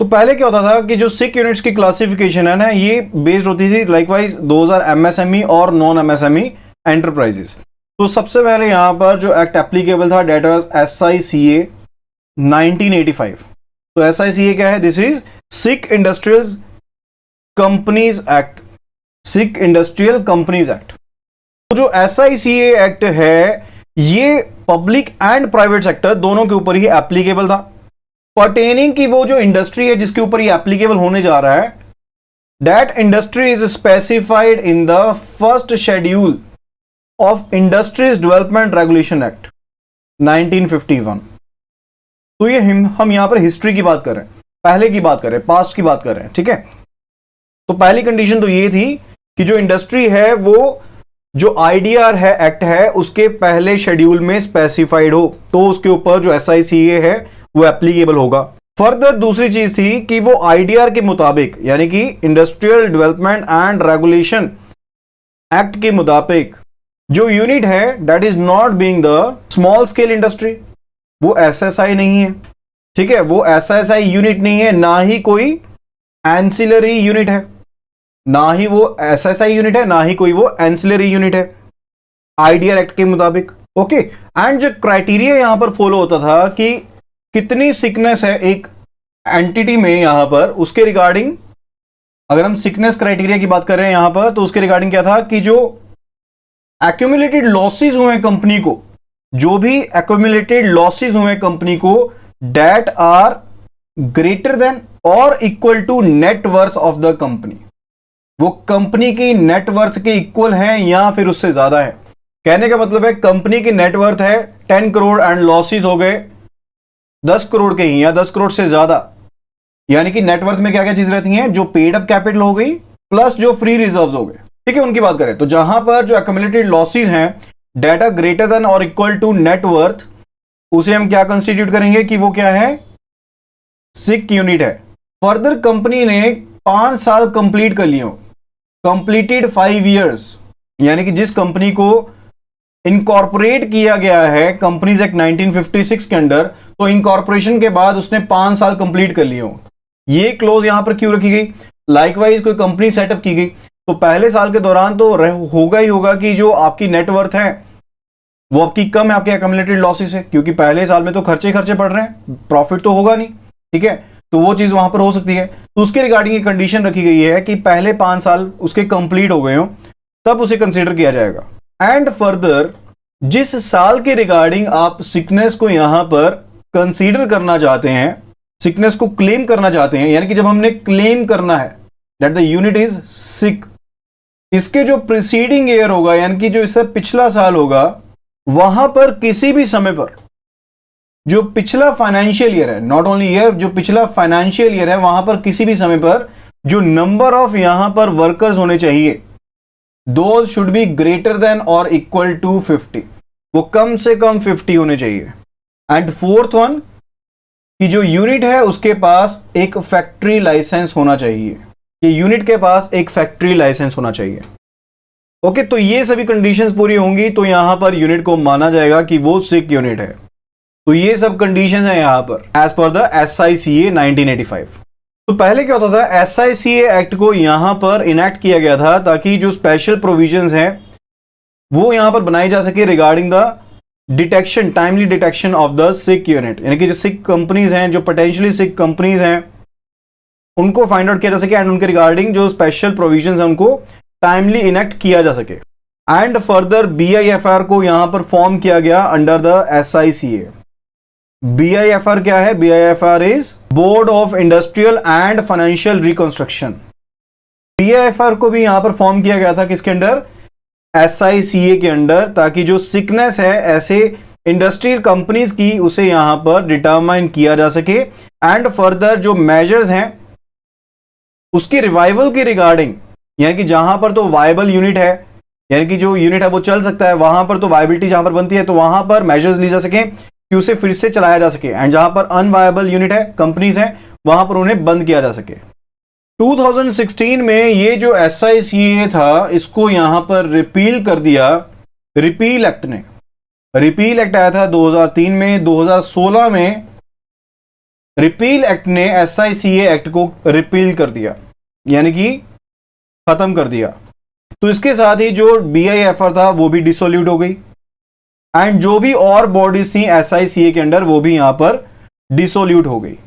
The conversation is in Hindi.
तो पहले क्या होता था कि जो सिक यूनिट्स की क्लासिफिकेशन है ना, ये बेस्ड होती थी लाइकवाइज 2000 एमएसएमई और नॉन एमएसएमई एंटरप्राइजेस। तो सबसे पहले यहां पर जो एक्ट एप्लीकेबल था डेट वाज SICA 1985। तो SICA क्या है? This is sick industrial companies act, sick industrial companies act. तो जो SICA एक्ट है ये पब्लिक एंड प्राइवेट सेक्टर दोनों के ऊपर ही एप्लीकेबल था। पर्टेनिंग की वो जो इंडस्ट्री है जिसके ऊपर ये एप्लीकेबल होने जा रहा है, that industry is specified in the first schedule of industries development regulation act 1951। तो ये हम यहां पर हिस्ट्री की बात कर रहे हैं, पहले की बात कर रहे हैं, पास्ट की बात कर रहे हैं, ठीक है। तो पहली कंडीशन तो ये थी कि जो इंडस्ट्री है वो जो IDR है, एक्ट है, उसके पहले शेड्यूल में स्पेसिफाइड हो तो उसके ऊपर जो SICA है वो एप्लीकेबल होगा। फर्दर दूसरी चीज थी कि वो IDR के मुताबिक यानी कि industrial development and regulation act के मुताबिक जो यूनिट है that is not being the small scale industry, वो SSI नहीं है, ठीक है, वो SSI यूनिट नहीं है, ना ही कोई एंसिलरी यूनिट है, ना ही वो SSI यूनिट है, ना ही कोई वो एंसिलरी यूनिट है IDR एक्ट के मुताबिक। ओके, एंड जो क्राइटेरिया यहां पर फॉलो होता था कि कितनी सिकनेस है एक एंटिटी में, यहां पर उसके रिगार्डिंग, अगर हम सिकनेस क्राइटेरिया की बात कर रहे हैं यहां पर, तो उसके रिगार्डिंग क्या था कि जो एक्यूमुलेटेड लॉसेज हुए हैं कंपनी को, जो भी एक्यूमुलेटेड लॉसेज हुए हैं कंपनी को, दैट आर ग्रेटर देन और equal to net worth of the company, वो कंपनी की नेटवर्थ के इक्वल है या फिर उससे ज्यादा है। कहने का मतलब है कंपनी की नेटवर्थ है 10 करोड़ एंड लॉसेस हो गए 10 करोड़ के ही या 10 करोड़ से ज्यादा, यानी कि नेटवर्थ में क्या क्या चीज रहती हैं, जो पेड अप कैपिटल हो गई प्लस जो फ्री रिजर्व्स हो गए, ठीक है, उनकी बात करें तो जहां पर जो एक्यूमुलेटेड लॉसेस हैं डेटा ग्रेटर देन और इक्वल टू नेटवर्थ, उसे हम क्या कंस्टिट्यूट करेंगे कि वो क्या है, सिक यूनिट है। फर्दर कंपनी ने 5 साल कंप्लीट कर लिए, कंप्लीटेड 5 इयर्स, यानी कि जिस कंपनी को इनकॉर्पोरेट किया गया है कंपनीज एक्ट 1956 के अंडर, तो इनकॉर्पोरेशन के बाद उसने 5 साल कंप्लीट कर लिए हो। ये क्लोज यहां पर क्यों रखी गई? लाइकवाइज कोई कंपनी सेटअप की गई तो पहले साल के दौरान तो होगा ही होगा कि जो आपकी नेटवर्थ है वो आपकी कम है आपके एक्यूमुलेटेड लॉसेस है, क्योंकि पहले साल में तो खर्चे पड़ रहे हैं, प्रॉफिट तो होगा नहीं, ठीक है, तो वो चीज वहां पर हो सकती है। तो उसके रिगार्डिंग एक कंडीशन रखी गई है कि पहले 5 साल उसके कंप्लीट हो गए हो तब उसे कंसीडर किया जाएगा। एंड फर्दर जिस साल के रिगार्डिंग आप सिकनेस को यहां पर कंसीडर करना चाहते हैं, सिकनेस को क्लेम करना चाहते हैं, यानी कि जब हमने क्लेम करना है that the unit is sick, इसके जो प्रीसीडिंग ईयर होगा यानी कि जो इससे पिछला साल होगा, वहां पर किसी भी समय पर जो पिछला फाइनेंशियल ईयर है, नॉट ओनली ईयर, जो पिछला फाइनेंशियल ईयर है, वहां पर किसी भी समय पर जो नंबर ऑफ यहां पर वर्कर्स होने चाहिए, those should be greater than और इक्वल टू 50, वो कम से कम 50 होने चाहिए। एंड फोर्थ वन कि जो यूनिट है उसके पास एक फैक्ट्री लाइसेंस होना चाहिए, ये यूनिट के पास एक फैक्ट्री लाइसेंस होना चाहिए। ओके, तो ये सभी कंडीशंस पूरी होंगी तो यहां पर यूनिट को माना जाएगा कि वो सिक यूनिट है। तो ये सब कंडीशंस हैं यहां पर एज पर द SICA 1985। तो पहले क्या होता था, SICA एक्ट को यहां पर इनैक्ट किया गया था ताकि जो स्पेशल प्रोविजंस हैं वो यहां पर बनाई जा सके regarding the detection, timely detection of the sick unit, यानी कि जो सिक कंपनीज हैं, जो पोटेंशियली सिक कंपनीज हैं, उनको फाइंड आउट किया जा सके एंड उनके रिगार्डिंग जो स्पेशल प्रोविजंस हैं उनको टाइमली इनैक्ट किया जा सके। एंड फर्दर BIFR को यहां पर फॉर्म किया गया अंडर द SICA। BIFR क्या है? BIFR is board of industrial and financial reconstruction. BIFR को भी यहां पर फॉर्म किया गया था किसके अंडर? SICA के अंडर, ताकि जो सिकनेस है ऐसे इंडस्ट्रियल कंपनीज की उसे यहां पर डिटरमाइन किया जा सके एंड फर्दर जो मेजर्स हैं उसकी रिवाइवल के रिगार्डिंग, यानी कि जहां पर तो वायबल यूनिट है, यानी कि जो यूनिट है वो चल सकता है, वहां पर तो वायबिलिटी जहां पर बनती है तो वहां पर मेजर्स ली जा सके कि उसे फिर से चलाया जा सके, एंड जहां पर अनवायबल यूनिट है, कंपनीज है, वहां पर उन्हें बंद किया जा सके। 2016 में ये जो SICA था इसको यहां पर रिपील कर दिया, रिपील एक्ट ने, रिपील एक्ट आया था 2003 में, 2016 में रिपील एक्ट ने SICA एक्ट को रिपील कर दिया, यानी कि खत्म कर दिया। तो इसके साथ ही जो BIFR था वो भी डिसोल्यूट हो गई, एंड जो भी और बॉडीज थी SICA के अंडर वो भी यहां पर डिसोल्यूट हो गई।